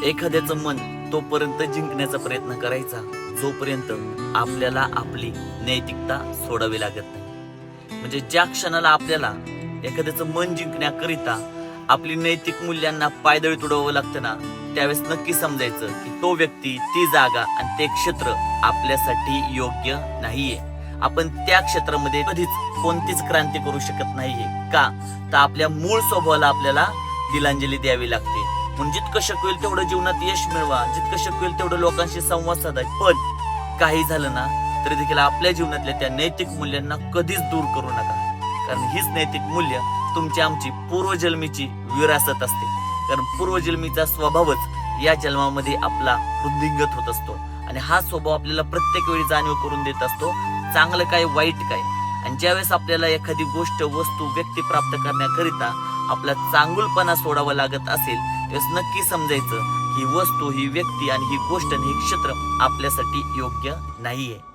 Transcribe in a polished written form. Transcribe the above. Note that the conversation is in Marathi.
एखाद्याचं मन तोपर्यंत जिंकण्याचा प्रयत्न करायचा जोपर्यंत आपल्याला आपली नैतिकता सोडावी लागत नाही. म्हणजे ज्या क्षणाला आपल्याला एखाद्याचं मन जिंकण्याकरिता आपली नैतिक मूल्यांना पायदळी तुडवावं लागतं ना, त्यावेळेस नक्की समजायचं की तो व्यक्ती, ती जागा आणि ते क्षेत्र आपल्यासाठी योग्य नाहीये. आपण त्या क्षेत्रामध्ये कधीच कोणतीच क्रांती करू शकत नाहीये. का तर आपल्या मूळ स्वभावाला आपल्याला तिलांजली द्यावी लागते. म्हणून जितकं शक्य होईल तेवढं जीवनात यश मिळवा, जितकं शक्य होईल तेवढं लोकांशी संवाद साधा. पण काही झालं ना तरी देखील आपल्या जीवनातल्या त्या नैतिक मूल्यांना कधीच दूर करू नका. कारण हीच नैतिक मूल्य तुमची आमची पूर्वजन्मीची विरासत असते. कारण पूर्वजन्मीचा स्वभावच या जन्मामध्ये आपला वृद्धिंगत होत असतो आणि हा स्वभाव आपल्याला प्रत्येक वेळी जाणीव करून देत असतो चांगलं काय वाईट काय. आणि ज्यावेळेस आपल्याला एखादी गोष्ट, वस्तू, व्यक्ती प्राप्त करण्याकरिता आपला चांगुलपणा सोडावा लागत असेल त्यावेळेस नक्की समजायचं ही वस्तू, ही व्यक्ती आणि ही गोष्ट आणि हे क्षेत्र आपल्यासाठी योग्य नाहीये.